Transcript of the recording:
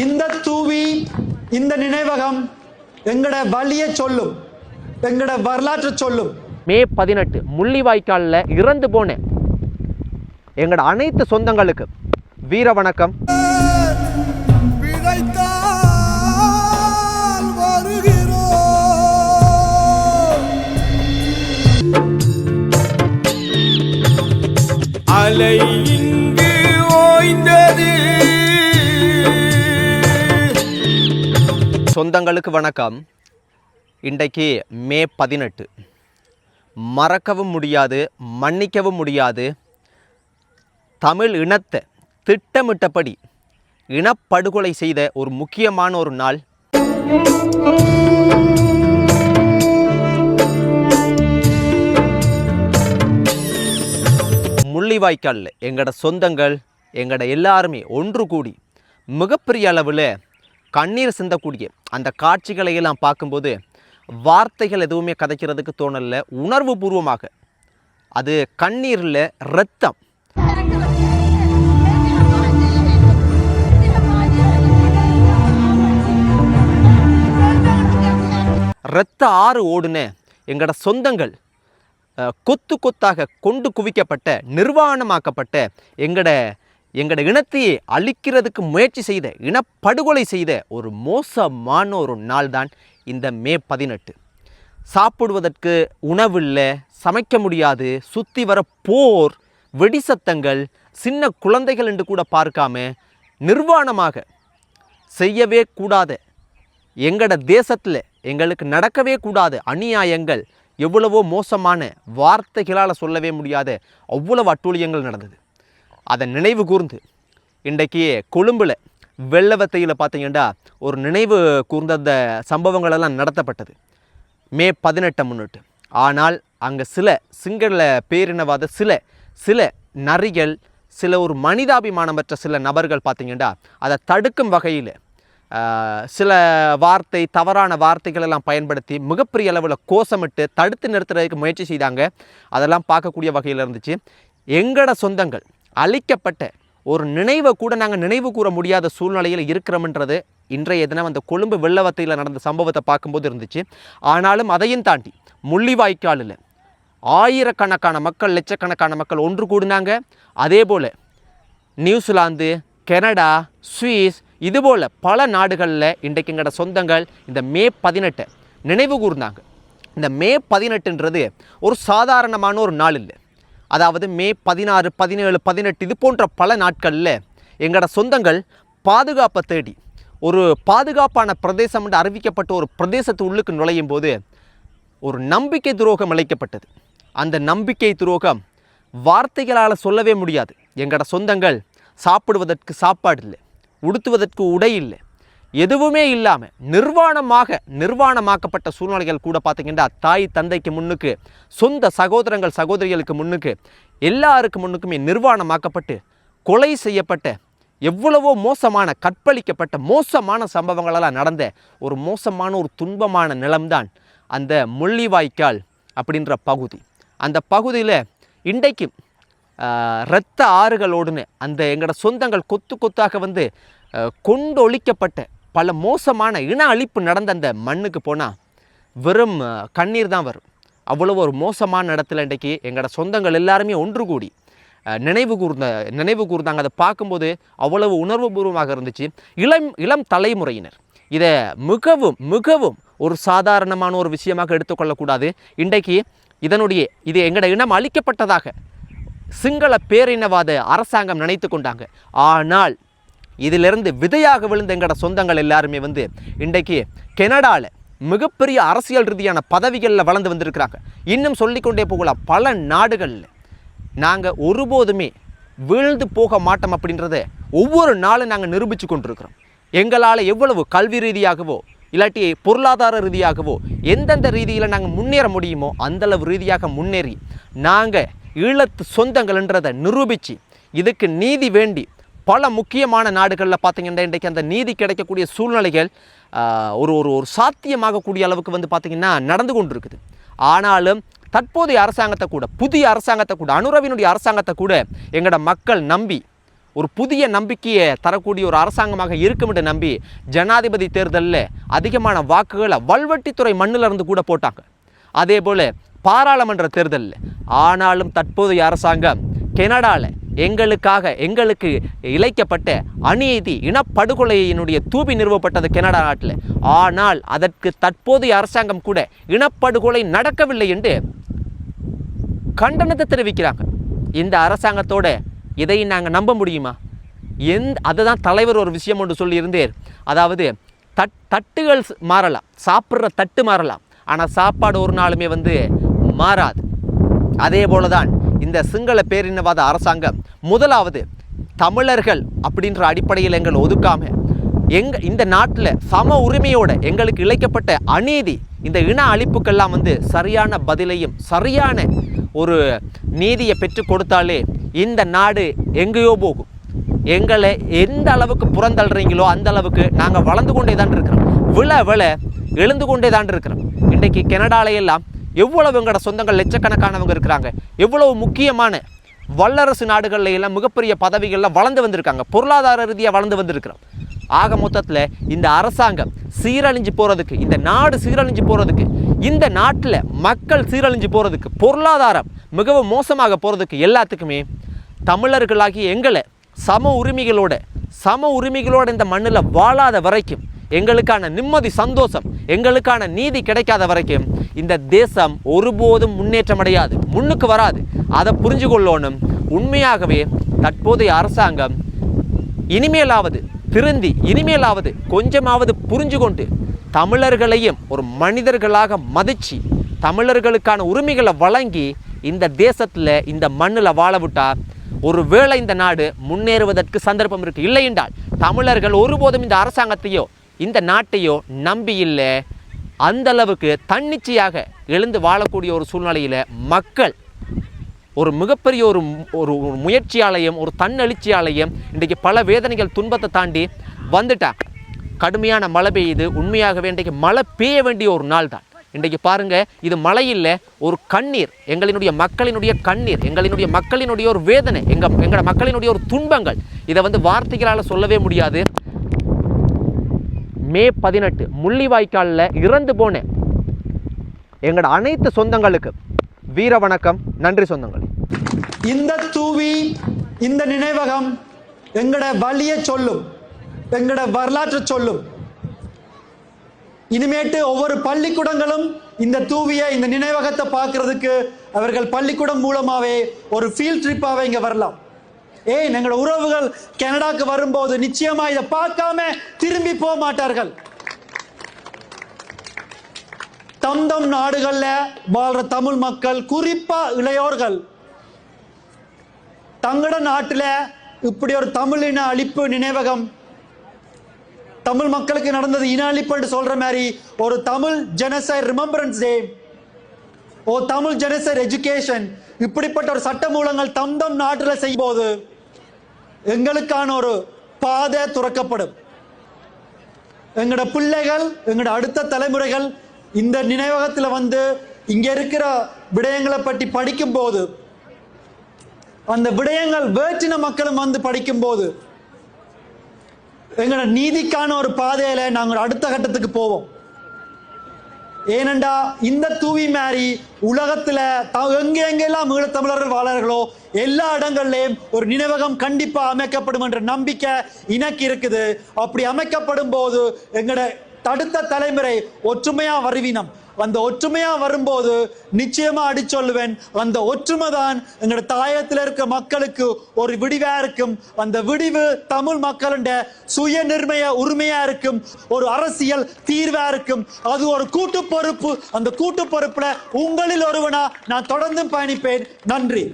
இந்த தூவி இந்த நினைவகம் எங்கட வழியை சொல்லும், எங்கட வரலாற்று சொல்லும். மே 18 முள்ளிவாய்க்காலில் இறந்து போன எங்கட அனைத்து சொந்தங்களுக்கு வீர வணக்கம். அலை இங்கு ஓய்ந்தது. சொந்தங்களுக்கு வணக்கம். இன்றைக்கு மே 18 மறக்கவும் முடியாது, மன்னிக்கவும் முடியாது. தமிழ் இனத்தை திட்டமிட்டபடி இனப்படுகொலை செய்த ஒரு முக்கியமான ஒரு நாள். முள்ளிவாய்க்காலில் எங்களோட சொந்தங்கள் எங்களோட எல்லாருமே ஒன்று கூடி மிகப்பெரிய அளவில் கண்ணீர் சிந்தக்கூடிய அந்த காட்சிகளை எல்லாம் பார்க்கும்போது வார்த்தைகள் எதுவுமே கதைக்கிறதுக்கு தோணல. உணர்வு பூர்வமாக அது கண்ணீரில் இரத்தம். இரத்த ஆறு ஓடுன எங்களோட சொந்தங்கள் கொத்து கொத்தாக கொண்டு குவிக்கப்பட்ட நிர்வாணமாக்கப்பட்ட எங்கட இனத்தையே அழிக்கிறதுக்கு முயற்சி செய்த இனப்படுகொலை செய்த ஒரு மோசமான ஒரு நாள் தான் இந்த மே 18. சாப்பிடுவதற்கு உணவில்லை, சமைக்க முடியாது, சுற்றி வர போர், வெடி சத்தங்கள், சின்ன குழந்தைகள் என்று கூட பார்க்காம நிர்வாணமாக செய்யவே கூடாத எங்கட தேசத்தில் எங்களுக்கு நடக்கவே கூடாத அநியாயங்கள், எவ்வளவோ மோசமான வார்த்தைகளால் சொல்லவே முடியாத அவ்வளவு அட்டூழியங்கள் நடந்தது. அதை நினைவு கூர்ந்து இன்றைக்கு கொழும்பில் வெள்ளவத்தையில் பார்த்தீங்கன்னா ஒரு நினைவு கூர்ந்த அந்த சம்பவங்களெல்லாம் நடத்தப்பட்டது மே 18 முன்னிட்டு. ஆனால் அங்கே சில சிங்கள பேரினவாத சில நரிகள், சில ஒரு மனிதாபிமானமற்ற சில நபர்கள் பார்த்தீங்கன்னா அதை தடுக்கும் வகையில் சில தவறான வார்த்தைகள் எல்லாம் பயன்படுத்தி மிகப்பெரிய அளவில் கோஷமிட்டு தடுத்து நிறுத்துறதுக்கு முயற்சி செய்தாங்க. அதெல்லாம் பார்க்கக்கூடிய வகையில் இருந்துச்சு. எங்கட சொந்தங்கள் அழிக்கப்பட்ட ஒரு நினைவை கூட நாங்கள் நினைவு கூற முடியாத சூழ்நிலையில் இருக்கிறோம்ன்றது இன்றைய தினம் அந்த கொழும்பு வெள்ளவத்தையில் நடந்த சம்பவத்தை பார்க்கும்போது இருந்துச்சு. ஆனாலும் அதையும் தாண்டி முள்ளிவாய்க்காலில் ஆயிரக்கணக்கான மக்கள், லட்சக்கணக்கான மக்கள் ஒன்று கூடினாங்க. அதே போல் நியூசிலாந்து, கனடா, சுவிஸ், இதுபோல் பல நாடுகளில் இன்றைக்கு எங்களோட சொந்தங்கள் இந்த மே 18 நினைவு கூர்ந்தாங்க. இந்த மே 18ன்றது ஒரு சாதாரணமான ஒரு நாள் இல்லை. அதாவது மே 16, 17, 18 இது போன்ற பல நாட்களில் எங்களோட சொந்தங்கள் பாதுகாப்பை தேடி ஒரு பாதுகாப்பான பிரதேசம் என்று அறிவிக்கப்பட்ட ஒரு பிரதேசத்து உள்ளுக்கு நுழையும் போது ஒரு நம்பிக்கை துரோகம் இழைக்கப்பட்டது. அந்த நம்பிக்கை துரோகம் வார்த்தைகளால் சொல்லவே முடியாது. எங்களோட சொந்தங்கள் சாப்பிடுவதற்கு சாப்பாடு இல்லை, உடுத்துவதற்கு உடை இல்லை, எதுவுமே இல்லாமல் நிர்வாணமாக்கப்பட்ட சூழ்நிலைகள் கூட பார்த்திங்கன்னா தாய் தந்தைக்கு முன்னுக்கு, சொந்த சகோதரங்கள் சகோதரிகளுக்கு முன்னுக்கு, எல்லாருக்கு முன்னுக்குமே நிர்வாணமாக்கப்பட்டு கொலை செய்யப்பட்ட எவ்வளவோ மோசமான கற்பழிக்கப்பட்ட மோசமான சம்பவங்களெல்லாம் நடந்த ஒரு மோசமான ஒரு துன்பமான நிலம்தான் அந்த முள்ளிவாய்க்கால் அப்படின்ற பகுதி. அந்த பகுதியில் இன்றைக்கும் இரத்த ஆறுகளோடுன்னு அந்த எங்களோட சொந்தங்கள் கொத்து கொத்தாக வந்து கொண்டொழிக்கப்பட்ட பல மோசமான இன அழிப்பு நடந்த அந்த மண்ணுக்கு போனால் வெறும் கண்ணீர் தான் வரும். அவ்வளோ ஒரு மோசமான இடத்துல இன்றைக்கி எங்களோட சொந்தங்கள் எல்லாருமே ஒன்று கூடி நினைவு கூர்ந்தாங்க. அதை பார்க்கும்போது அவ்வளவு உணர்வுபூர்வமாக இருந்துச்சு. இளம் தலைமுறையினர் இதை மிகவும் ஒரு சாதாரணமான ஒரு விஷயமாக எடுத்துக்கொள்ளக்கூடாது. இன்றைக்கு இது எங்களோட இனம் அழிக்கப்பட்டதாக சிங்கள பேரினவாத அரசாங்கம் நினைத்து கொண்டாங்க. ஆனால் இதிலிருந்து விதையாக விழுந்த எங்களோட சொந்தங்கள் எல்லாருமே வந்து இன்றைக்கு கனடாவில் மிகப்பெரிய அரசியல் ரீதியான பதவிகளில் வளர்ந்து வந்திருக்கிறாங்க. இன்னும் சொல்லிக்கொண்டே போகலாம். பல நாடுகளில் நாங்கள் ஒருபோதுமே வீழ்ந்து போக மாட்டோம் அப்படின்றத ஒவ்வொரு நாளும் நாங்கள் நிரூபித்து கொண்டிருக்கிறோம். எங்களால் எவ்வளவு கல்வி ரீதியாகவோ இல்லாட்டி பொருளாதார ரீதியாகவோ எந்தெந்த ரீதியில் நாங்கள் முன்னேற முடியுமோ அந்தளவு ரீதியாக முன்னேறி நாங்கள் ஈழத்து சொந்தங்கள்ன்றதை நிரூபித்து இதுக்கு நீதி வேண்டி பல முக்கியமான நாடுகளில் பார்த்திங்கன்னா இன்றைக்கு அந்த நீதி கிடைக்கக்கூடிய சூழ்நிலைகள் ஒரு ஒரு சாத்தியமாகக்கூடிய அளவுக்கு வந்து பார்த்திங்கன்னா நடந்து கொண்டு இருக்குது. ஆனாலும் தற்போதைய அரசாங்கத்தை கூட, புதிய அரசாங்கத்தை கூட, அனுரவினுடைய அரசாங்கத்தை கூட எங்களோட மக்கள் நம்பி ஒரு புதிய நம்பிக்கையை தரக்கூடிய ஒரு அரசாங்கமாக இருக்கும் என்று நம்பி ஜனாதிபதி தேர்தலில் அதிகமான வாக்குகளை வல்வெட்டித்துறை மண்ணில் இருந்து கூட போட்டாங்க. அதே போல் பாராளுமன்ற தேர்தலில். ஆனாலும் தற்போதைய அரசாங்கம் கனடாவில் எங்களுக்கு இழைக்கப்பட்ட அநீதி இனப்படுகொலையினுடைய தூபி நிறுவப்பட்டது கனடா நாட்டில். ஆனால் அதற்கு தற்போதைய அரசாங்கம் கூட இனப்படுகொலை நடக்கவில்லை என்று கண்டனத்தை தெரிவிக்கிறாங்க. இந்த அரசாங்கத்தோட இதை நாங்கள் நம்ப முடியுமா? அதுதான் தலைவர் ஒரு விஷயம் ஒன்று சொல்லியிருந்தேன். அதாவது தட்டுகள் மாறலாம், சாப்பிட்ற தட்டு மாறலாம், ஆனால் சாப்பாடு ஒரு நாளுமே மாறாது. அதே போல தான் இந்த சிங்கள பேரினவாத அரசாங்கம் முதலாவது தமிழர்கள் அப்படின்ற அடிப்படையில் எங்களை ஒதுக்காம இந்த நாட்டில் சம உரிமையோட எங்களுக்கு இழைக்கப்பட்ட அநீதி, இந்த இன அழிப்புக்கெல்லாம் சரியான பதிலையும் சரியான ஒரு நீதியை பெற்று கொடுத்தாலே இந்த நாடு எங்கேயோ போகும். எங்களை எந்த அளவுக்கு புறந்தள்ளுறீங்களோ அந்த அளவுக்கு நாங்கள் வளர்ந்து கொண்டே தான் இருக்கிறோம், விழ எழுந்து கொண்டே தான் இருக்கிறோம். இன்றைக்கு கனடாலையெல்லாம் எவ்வளவு எங்களோட சொந்தங்கள் லட்சக்கணக்கானவங்க இருக்கிறாங்க, எவ்வளவு முக்கியமான வல்லரசு நாடுகளில் எல்லாம் மிகப்பெரிய பதவிகளில் வளர்ந்து வந்திருக்காங்க, பொருளாதார ரீதியாக வளர்ந்து வந்திருக்கிறோம். ஆக மொத்தத்தில் இந்த அரசாங்கம் சீரழிஞ்சு போகிறதுக்கு, இந்த நாடு சீரழிஞ்சு போகிறதுக்கு, இந்த நாட்டில் மக்கள் சீரழிஞ்சு போகிறதுக்கு, பொருளாதாரம் மிகவும் மோசமாக போகிறதுக்கு எல்லாத்துக்குமே தமிழர்களாகி எங்களை சம உரிமைகளோட இந்த மண்ணில் வாழாத வரைக்கும், எங்களுக்கான நிம்மதி சந்தோஷம், எங்களுக்கான நீதி கிடைக்காத வரைக்கும் இந்த தேசம் ஒருபோதும் முன்னேற்றம் அடையாது, முன்னுக்கு வராது. அதை புரிஞ்சு கொள்ளணும். உண்மையாகவே தற்போதைய அரசாங்கம் இனிமேலாவது திருந்தி, இனிமேலாவது கொஞ்சமாவது புரிஞ்சு கொண்டு தமிழர்களையும் ஒரு மனிதர்களாக மதித்து தமிழர்களுக்கான உரிமைகளை வழங்கி இந்த தேசத்தில் இந்த மண்ணில் வாழ விட்டா ஒருவேளை இந்த நாடு முன்னேறுவதற்கு சந்தர்ப்பம் இருக்குது. இல்லை என்றால் தமிழர்கள் ஒருபோதும் இந்த அரசாங்கத்தையோ இந்த நாட்டையோ நம்பி இல்லை. அந்த அளவுக்கு தன்னிச்சையாக எழுந்து வாழக்கூடிய ஒரு சூழ்நிலையில் மக்கள் ஒரு மிகப்பெரிய ஒரு முயற்சியாலயம், ஒரு தன்னெழுச்சியாலயம் இன்றைக்கு பல வேதனைகள் துன்பத்தை தாண்டி வந்துட்டாங்க. கடுமையான மழை பெய்யுது. உண்மையாகவே இன்றைக்கு மழை பெய்ய வேண்டிய ஒரு நாள் தான். இன்றைக்கு பாருங்கள், இது மழை இல்லை, ஒரு கண்ணீர், எங்களினுடைய மக்களினுடைய கண்ணீர், எங்களினுடைய மக்களினுடைய ஒரு வேதனை, எங்களோட மக்களினுடைய ஒரு துன்பங்கள். இதை வார்த்தைகளால் சொல்லவே முடியாது. மே 18 முள்ளிவாய்க்காலில் இறந்து போன எங்களோட அனைத்து சொந்தங்களுக்கு வீர வணக்கம், நன்றி சொந்தங்கள். இந்த தூவி, இந்த நினைவகம் எங்களோட வழியை சொல்லும், எங்களோட வரலாற்று சொல்லும். இனிமேட்டு ஒவ்வொரு பள்ளிக்கூடங்களும் இந்த தூவிய இந்த நினைவகத்தை பார்க்கறதுக்கு அவர்கள் பள்ளிக்கூடம் மூலமாகவே ஒரு ஃபீல்ட் ட்ரிப்பாகவே இங்கே வரலாம். ஏன் எங்களோட உறவுகள் கனடாக்கு வரும்போது நிச்சயமா இதை பார்க்காம திரும்பி போக மாட்டார்கள். தம் நாடுகள்ல வாழ்ற தமிழ் மக்கள், குறிப்பா இளையோர்கள், தங்களோட நாட்டில் இப்படி ஒரு தமிழ் இன அழிப்பு நினைவகம், தமிழ் மக்களுக்கு நடந்தது இன அழிப்பு சொல்ற மாதிரி ஒரு தமிழ் ஜெனசைட் ரிமெம்பரன்ஸ் டே, ஓ தமிழ் ஜெனசைட் எஜுகேஷன், இப்படிப்பட்ட ஒரு சட்ட மூலங்கள் தம் நாட்டில் செய்யும் போது எங்களுக்கான ஒரு பாதை துறக்கப்படும். எங்களோட பிள்ளைகள், எங்களோட அடுத்த தலைமுறைகள் இந்த நினைவகத்தில் இங்க இருக்கிற விடயங்களை பற்றி படிக்கும் போது, அந்த விடயங்கள் வேற்றின மக்களும் படிக்கும் போது எங்களோட நீதிக்கான ஒரு பாதையில நாங்கள் அடுத்த கட்டத்துக்கு போவோம். ஏனெண்டா இந்த தூவி மாதிரி உலகத்துல எங்கெல்லாம் ஈழத்தமிழர்கள் வாழார்களோ எல்லா இடங்கள்லயும் ஒரு நினைவகம் கண்டிப்பா அமைக்கப்படும் என்ற நம்பிக்கை எனக்கு இருக்குது. அப்படி அமைக்கப்படும் போது எங்களோட அடுத்த தலைமுறை ஒற்றுமையா வருவினம். அந்த ஒற்றுமையா வரும்போது நிச்சயமா அடிச்சொல்லுவேன், அந்த ஒற்றுமை தான் எங்களோட தாயத்தில் இருக்க மக்களுக்கு ஒரு விடிவா இருக்கும். அந்த விடிவு தமிழ் மக்களுடைய சுய நிர்ணய உரிமையா இருக்கும், ஒரு அரசியல் தீர்வா இருக்கும். அது ஒரு கூட்டு பொறுப்பு. அந்த கூட்டு பொறுப்புல உங்களில் ஒருவனா நான் தொடர்ந்து பயணிப்பேன். நன்றி.